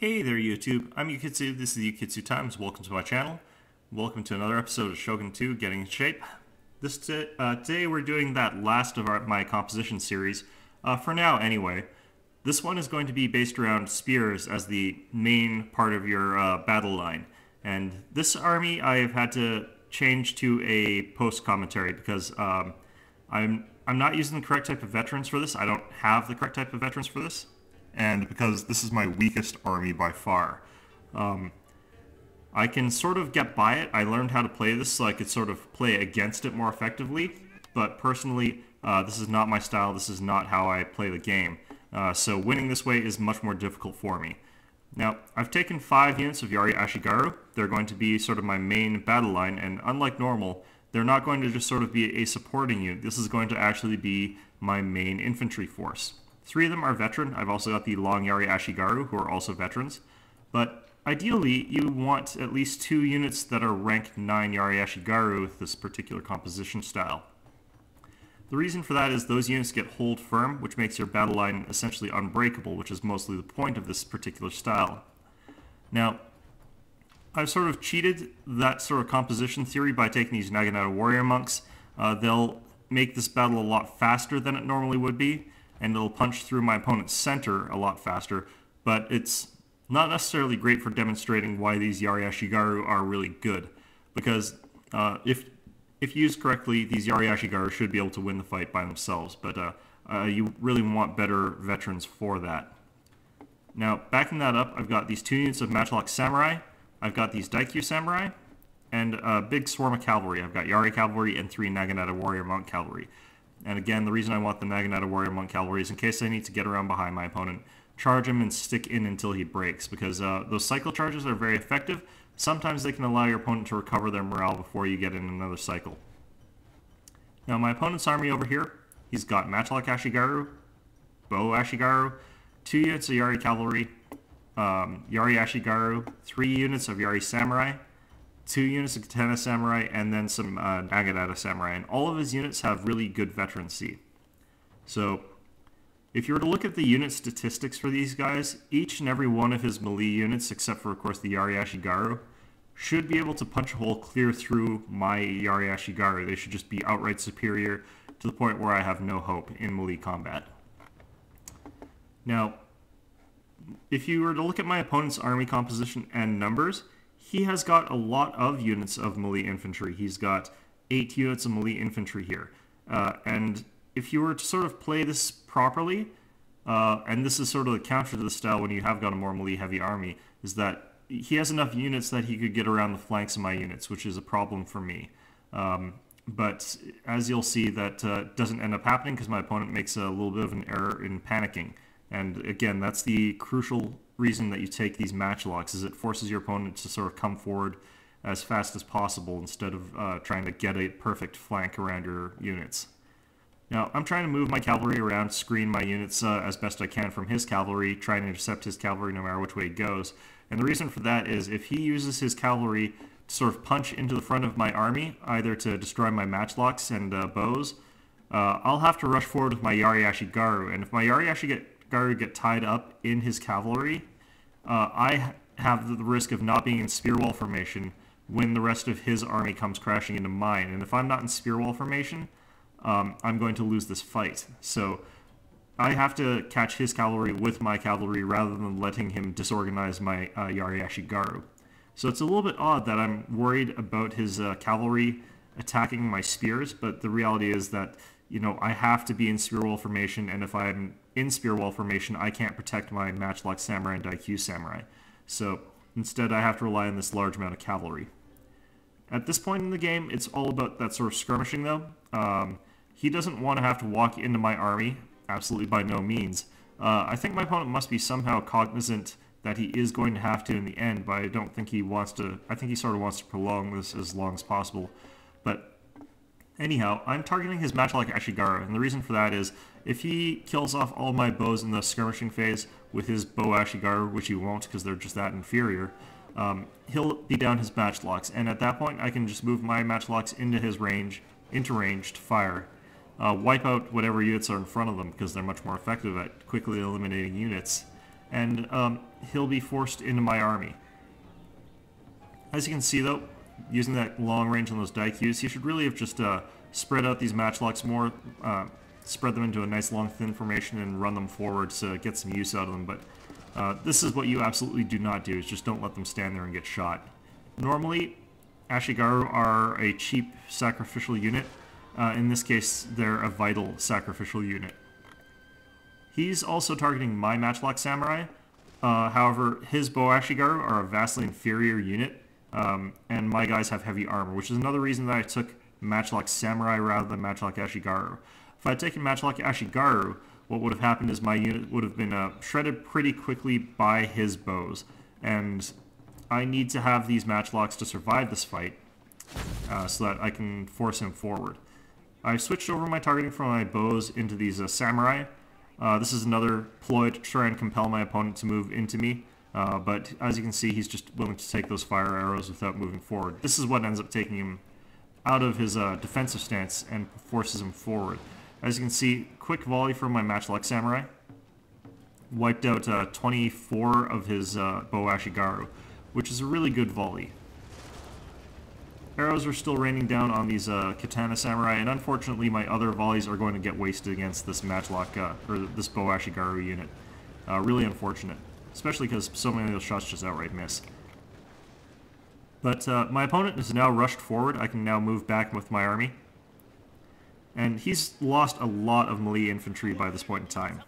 Hey there YouTube, I'm Yukitsu, this is Yukitsu Times, welcome to my channel. Welcome to another episode of Shogun 2 Getting in Shape. Today we're doing that last of my composition series, for now anyway. This one is going to be based around spears as the main part of your battle line. And this army I have had to change to a post-commentary because I'm not using the correct type of veterans for this. I don't have the correct type of veterans for this. And because this is my weakest army by far. I can sort of get by it. I learned how to play this so I could sort of play against it more effectively, but personally, this is not my style. This is not how I play the game. So winning this way is much more difficult for me. Now, I've taken 5 units of Yari Ashigaru. They're going to be sort of my main battle line, and unlike normal, they're not going to just sort of be a supporting unit. This is going to actually be my main infantry force. 3 of them are veteran. I've also got the long Yari Ashigaru, who are also veterans. But ideally, you want at least 2 units that are ranked 9 Yari Ashigaru with this particular composition style. The reason for that is those units get hold firm, which makes your battle line essentially unbreakable, which is mostly the point of this particular style. Now, I've sort of cheated that sort of composition theory by taking these Naginata warrior monks. They'll make this battle a lot faster than it normally would be, and it'll punch through my opponent's center a lot faster, but it's not necessarily great for demonstrating why these Yari Ashigaru are really good, because if used correctly, these Yari Ashigaru should be able to win the fight by themselves, but you really want better veterans for that. Now, backing that up, I've got these 2 units of Matchlock Samurai, I've got these Daikyu Samurai, and a big swarm of cavalry. I've got Yari Cavalry and 3 Naginata Warrior Monk Cavalry. And again, the reason I want the Naginata Warrior Monk Cavalry is in case I need to get around behind my opponent, charge him and stick in until he breaks, because those cycle charges are very effective. Sometimes they can allow your opponent to recover their morale before you get in another cycle. Now my opponent's army over here, he's got Matchlock Ashigaru, Bow Ashigaru, 2 units of Yari Cavalry, Yari Ashigaru, 3 units of Yari Samurai, 2 units of Katana Samurai, and then some Naginata Samurai. And all of his units have really good veterancy. So, if you were to look at the unit statistics for these guys, each and every one of his melee units, except for, of course, the Yari Ashigaru, should be able to punch a hole clear through my Yari Ashigaru. They should just be outright superior to the point where I have no hope in melee combat. Now, if you were to look at my opponent's army composition and numbers, he has got a lot of units of melee infantry. He's got 8 units of melee infantry here. And if you were to sort of play this properly, and this is sort of the counter to the style when you have got a more melee heavy army, is that he has enough units that he could get around the flanks of my units, which is a problem for me. But as you'll see, that doesn't end up happening because my opponent makes a little bit of an error in panicking. And again, that's the crucial reason that you take these matchlocks, is it forces your opponent to sort of come forward as fast as possible instead of trying to get a perfect flank around your units. Now, I'm trying to move my cavalry around, screen my units as best I can from his cavalry, trying to intercept his cavalry no matter which way it goes. And the reason for that is if he uses his cavalry to sort of punch into the front of my army, either to destroy my matchlocks and bows, I'll have to rush forward with my Yari Ashigaru. And if my Yari Ashigaru get tied up in his cavalry, I have the risk of not being in spear wall formation when the rest of his army comes crashing into mine. And if I'm not in spear wall formation, I'm going to lose this fight. So I have to catch his cavalry with my cavalry rather than letting him disorganize my Yari Ashigaru. So it's a little bit odd that I'm worried about his cavalry attacking my spears, but the reality is that, you know, I have to be in spear wall formation, and if I'm in spear wall formation, I can't protect my Matchlock Samurai and Daikyu Samurai. So instead, I have to rely on this large amount of cavalry. At this point in the game, it's all about that sort of skirmishing, though. He doesn't want to have to walk into my army, absolutely by no means. I think my opponent must be somehow cognizant that he is going to have to in the end, but I don't think he wants to. I think he sort of wants to prolong this as long as possible. But anyhow, I'm targeting his Matchlock Ashigaru, and the reason for that is if he kills off all my bows in the skirmishing phase with his Bow Ashigaru, which he won't because they're just that inferior, he'll be down his matchlocks, and at that point I can just move my matchlocks into his range, to fire. Wipe out whatever units are in front of them because they're much more effective at quickly eliminating units. and he'll be forced into my army. As you can see though, using that long range on those Daikyu, he should really have just spread out these matchlocks more, spread them into a nice long thin formation and run them forward to get some use out of them, but this is what you absolutely do not do, is just don't let them stand there and get shot. Normally, Ashigaru are a cheap sacrificial unit. In this case, they're a vital sacrificial unit. He's also targeting my Matchlock Samurai. However, his Bow Ashigaru are a vastly inferior unit, and my guys have heavy armor, which is another reason that I took Matchlock Samurai rather than Matchlock Ashigaru. If I had taken Matchlock Ashigaru, what would have happened is my unit would have been shredded pretty quickly by his bows, and I need to have these Matchlocks to survive this fight so that I can force him forward. I switched over my targeting from my bows into these Samurai. This is another ploy to try and compel my opponent to move into me, but as you can see, he's just willing to take those fire arrows without moving forward. This is what ends up taking him out of his defensive stance and forces him forward. As you can see, quick volley from my Matchlock Samurai wiped out 24 of his Bow Ashigaru, which is a really good volley. Arrows are still raining down on these Katana Samurai, and unfortunately my other volleys are going to get wasted against this Matchlock, or this Bow Ashigaru unit. Really unfortunate, especially because so many of those shots just outright miss. But my opponent is now rushed forward. I can now move back with my army. And he's lost a lot of melee infantry by this point in time.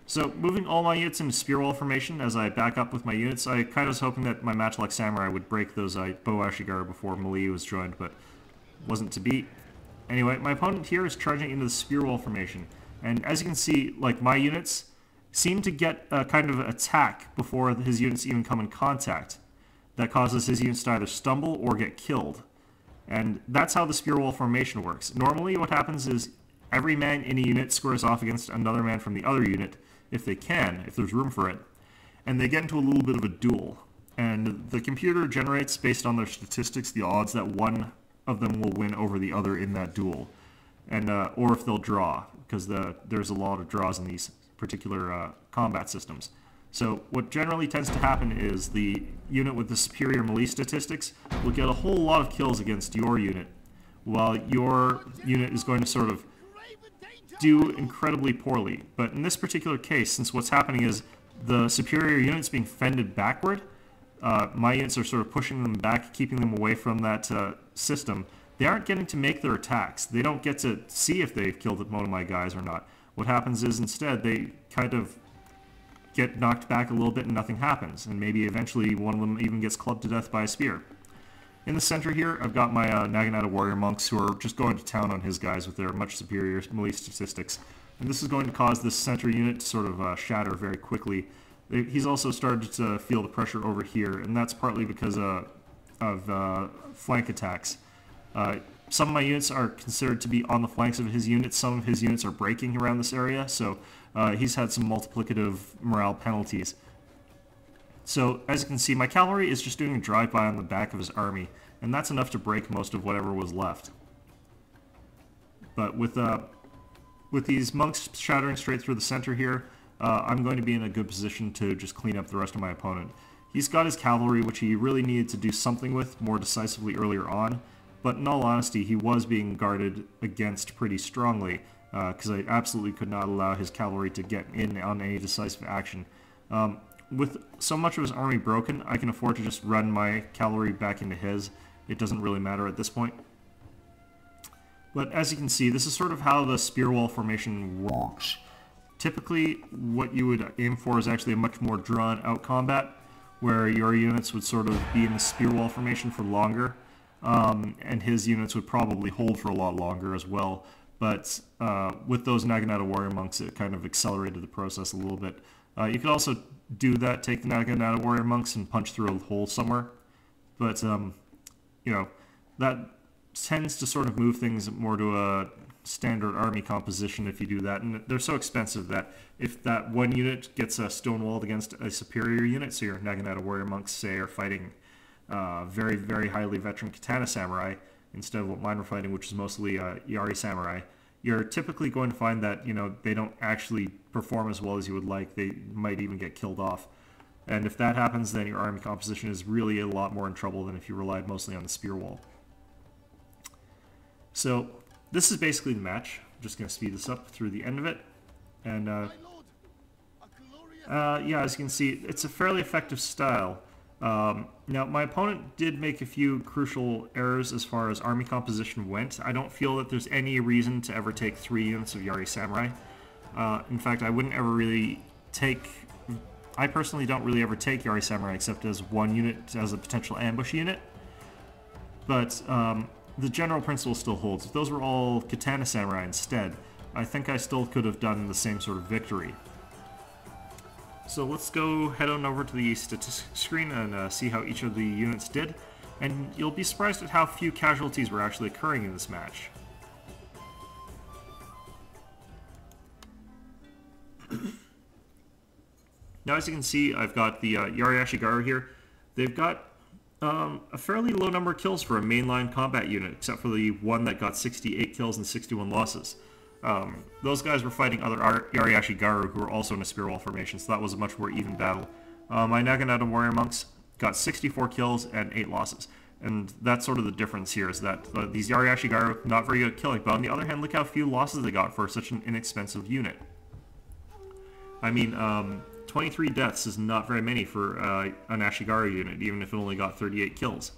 So, moving all my units into spear wall formation as I back up with my units, I kind of was hoping that my Matchlock Samurai would break those Bow Ashigaru before melee was joined, but wasn't to be. Anyway, my opponent here is charging into the spear wall formation, and as you can see, like, my units seem to get a kind of attack before his units even come in contact. That causes his units to either stumble or get killed. And that's how the spear wall formation works. Normally what happens is every man in a unit squares off against another man from the other unit, if they can, if there's room for it, and they get into a little bit of a duel. And the computer generates, based on their statistics, the odds that one of them will win over the other in that duel, and or if they'll draw, because there's a lot of draws in these particular combat systems. So what generally tends to happen is the unit with the superior melee statistics will get a whole lot of kills against your unit, while your unit is going to sort of do incredibly poorly. But in this particular case, since what's happening is the superior unit's being fended backward, my units are sort of pushing them back, keeping them away from that system. They aren't getting to make their attacks. They don't get to see if they've killed one of my guys or not. What happens is instead they kind of get knocked back a little bit and nothing happens, and maybe eventually one of them even gets clubbed to death by a spear. In the center here, I've got my Naginata warrior monks who are just going to town on his guys with their much superior melee statistics. And this is going to cause this center unit to sort of shatter very quickly. He's also started to feel the pressure over here, and that's partly because of flank attacks. Some of my units are considered to be on the flanks of his units. Some of his units are breaking around this area, so he's had some multiplicative morale penalties. So, as you can see, my cavalry is just doing a drive-by on the back of his army, and that's enough to break most of whatever was left. But with these monks shattering straight through the center here, I'm going to be in a good position to just clean up the rest of my opponent. He's got his cavalry, which he really needed to do something with more decisively earlier on, but in all honesty, he was being guarded against pretty strongly, because I absolutely could not allow his cavalry to get in on any decisive action. With so much of his army broken, I can afford to just run my cavalry back into his. It doesn't really matter at this point. But as you can see, this is sort of how the spear wall formation works. Typically, what you would aim for is actually a much more drawn-out combat, where your units would sort of be in the spear wall formation for longer, and his units would probably hold for a lot longer as well. But with those Naginata warrior monks, it kind of accelerated the process a little bit. You could also do that, take the Naginata warrior monks and punch through a hole somewhere. But, you know, that tends to sort of move things more to a standard army composition if you do that. And they're so expensive that if that one unit gets stonewalled against a superior unit, so your Naginata warrior monks, say, are fighting very, very highly veteran Katana Samurai, instead of what mine were fighting, which is mostly Yari Samurai, you're typically going to find that, you know, they don't actually perform as well as you would like. They might even get killed off. And if that happens, then your army composition is really a lot more in trouble than if you relied mostly on the spear wall. So this is basically the match. I'm just going to speed this up through the end of it. And yeah, as you can see, it's a fairly effective style. Now, my opponent did make a few crucial errors as far as army composition went. I don't feel that there's any reason to ever take 3 units of Yari Samurai. In fact, I wouldn't ever really take... I personally don't really ever take Yari Samurai except as 1 unit, as a potential ambush unit. But the general principle still holds. If those were all Katana Samurai instead, I think I still could have done the same sort of victory. So let's go head on over to the statistics screen and see how each of the units did. And you'll be surprised at how few casualties were actually occurring in this match. Now, as you can see, I've got the Yari Ashigaru here. They've got a fairly low number of kills for a mainline combat unit, except for the one that got 68 kills and 61 losses. Those guys were fighting other Yari Ashigaru who were also in a spear wall formation, so that was a much more even battle. My Naginata Warrior Monks got 64 kills and 8 losses. And that's sort of the difference here, is that these Yari Ashigaru, not very good at killing, but on the other hand, look how few losses they got for such an inexpensive unit. I mean, 23 deaths is not very many for an Ashigaru unit, even if it only got 38 kills.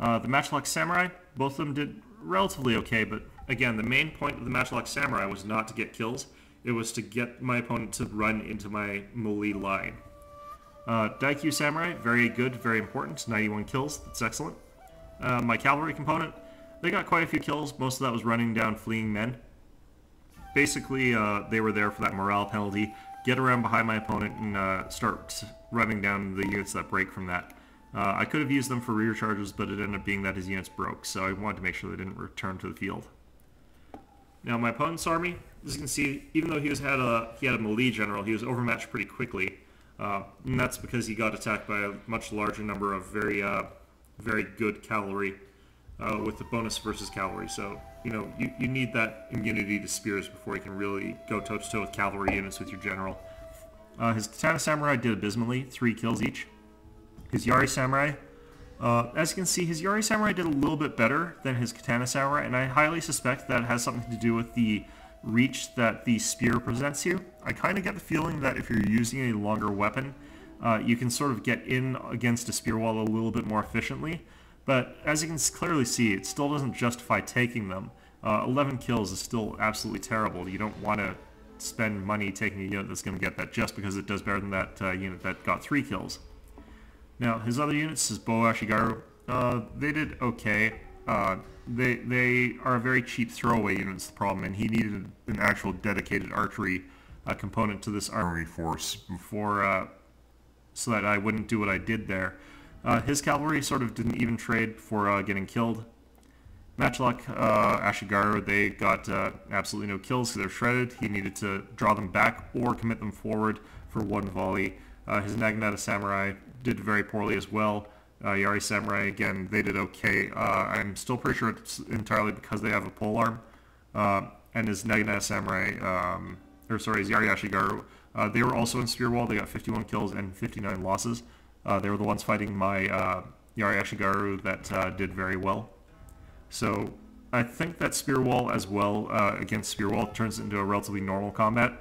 The Matchlock Samurai, both of them did relatively okay, but again, the main point of the Matchlock Samurai was not to get kills, it was to get my opponent to run into my melee line. Daikyu Samurai, very good, very important, 91 kills, that's excellent. My Cavalry component, they got quite a few kills, most of that was running down fleeing men. Basically, they were there for that morale penalty, get around behind my opponent and start running down the units that break from that. I could have used them for rear charges, but it ended up being that his units broke, so I wanted to make sure they didn't return to the field. Now, my opponent's army, as you can see, even though he had a melee general, he was overmatched pretty quickly, and that's because he got attacked by a much larger number of very good cavalry with the bonus versus cavalry. So, you know, you need that immunity to spears before you can really go toe-to-toe with cavalry units with your general. His Katana Samurai did abysmally, 3 kills each. His Yari Samurai, as you can see, his Yari Samurai did a little bit better than his Katana Samurai, and I highly suspect that has something to do with the reach that the spear presents you. I kind of get the feeling that if you're using a longer weapon, you can sort of get in against a spear wall a little bit more efficiently. But as you can clearly see, it still doesn't justify taking them. 11 kills is still absolutely terrible. You don't want to spend money taking a unit that's going to get that just because it does better than that unit that got 3 kills. Now, his other units, his Bo Ashigaru, they did okay. They are very cheap throwaway units, the problem, and he needed an actual dedicated archery component to this armory force before, so that I wouldn't do what I did there. His cavalry sort of didn't even trade before getting killed. Matchlock Ashigaru, they got absolutely no kills, so they're shredded. He needed to draw them back or commit them forward for 1 volley. His Naginata Samurai did very poorly as well. Yari Samurai, again, they did okay. I'm still pretty sure it's entirely because they have a polearm. And his Naginata Samurai, his Yari Ashigaru, they were also in spear wall. They got 51 kills and 59 losses. They were the ones fighting my Yari Ashigaru that did very well. So I think that spear wall as well against spear wall turns into a relatively normal combat.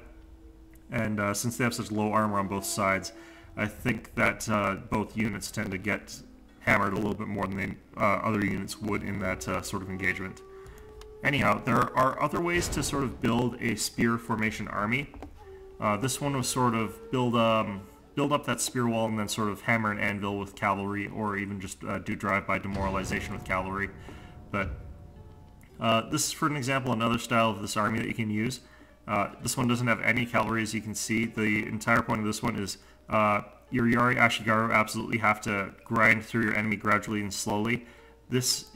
And since they have such low armor on both sides, I think that both units tend to get hammered a little bit more than other units would in that sort of engagement. Anyhow, there are other ways to sort of build a spear formation army. This one was sort of build up that spear wall and then sort of hammer and anvil with cavalry, or even just do drive-by demoralization with cavalry. But this is, for an example, another style of this army that you can use. This one doesn't have any cavalry, as you can see. The entire point of this one is your Yari Ashigaru absolutely have to grind through your enemy gradually and slowly.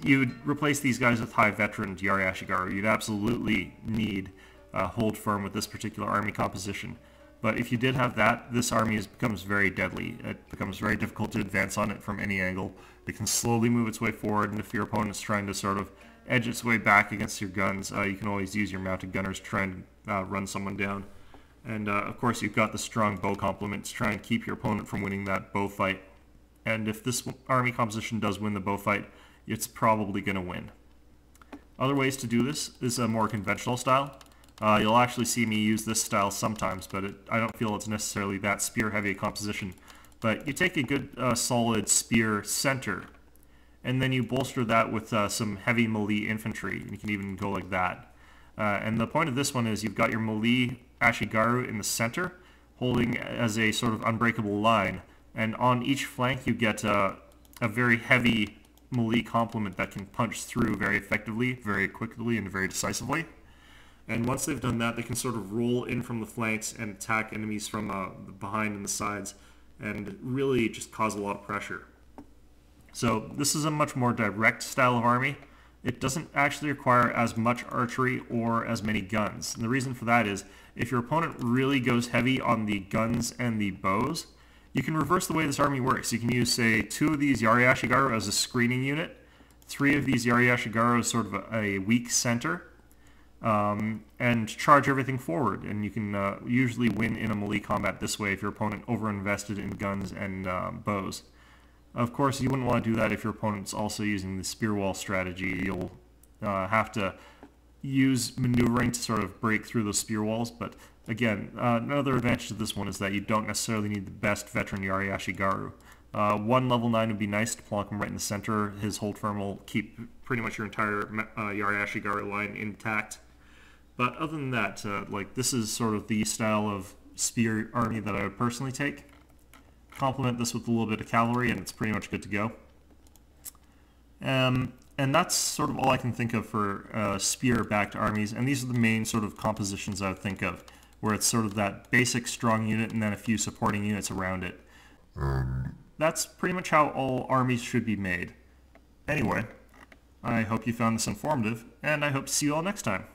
You would replace these guys with high veteran Yari Ashigaru. You'd absolutely need hold firm with this particular army composition. But if you did have that, this army becomes very deadly. It becomes very difficult to advance on it from any angle. It can slowly move its way forward, and if your opponent's trying to sort of edge its way back against your guns. You can always use your mounted gunners to try and run someone down. And of course you've got the strong bow complement to try and keep your opponent from winning that bow fight. And if this army composition does win the bow fight, it's probably going to win. Other ways to do this is a more conventional style. You'll actually see me use this style sometimes, but I don't feel it's necessarily that spear-heavy a composition. But you take a good solid spear center, and then you bolster that with some heavy melee infantry. You can even go like that. And the point of this one is you've got your melee Ashigaru in the center, holding as a sort of unbreakable line. And on each flank you get a very heavy melee complement that can punch through very effectively, very quickly, and very decisively. And once they've done that, they can sort of roll in from the flanks and attack enemies from behind and the sides, and really just cause a lot of pressure. So this is a much more direct style of army. It doesn't actually require as much archery or as many guns. And the reason for that is, if your opponent really goes heavy on the guns and the bows, you can reverse the way this army works. You can use, say, 2 of these Yari Ashigaru as a screening unit, 3 of these Yari Ashigaru as sort of a weak center, and charge everything forward. And you can usually win in a melee combat this way if your opponent overinvested in guns and bows. Of course, you wouldn't want to do that if your opponent's also using the spear wall strategy. You'll have to use maneuvering to sort of break through those spear walls, but again, another advantage to this one is that you don't necessarily need the best veteran Yari Ashigaru. One level 9 would be nice to plonk him right in the center. His hold firm will keep pretty much your entire Yari Ashigaru line intact. But other than that, like, this is sort of the style of spear army that I would personally take. Complement this with a little bit of cavalry and it's pretty much good to go. And that's sort of all I can think of for spear-backed armies, and these are the main sort of compositions I would think of, where it's sort of that basic strong unit and then a few supporting units around it. That's pretty much how all armies should be made. Anyway, I hope you found this informative, and I hope to see you all next time.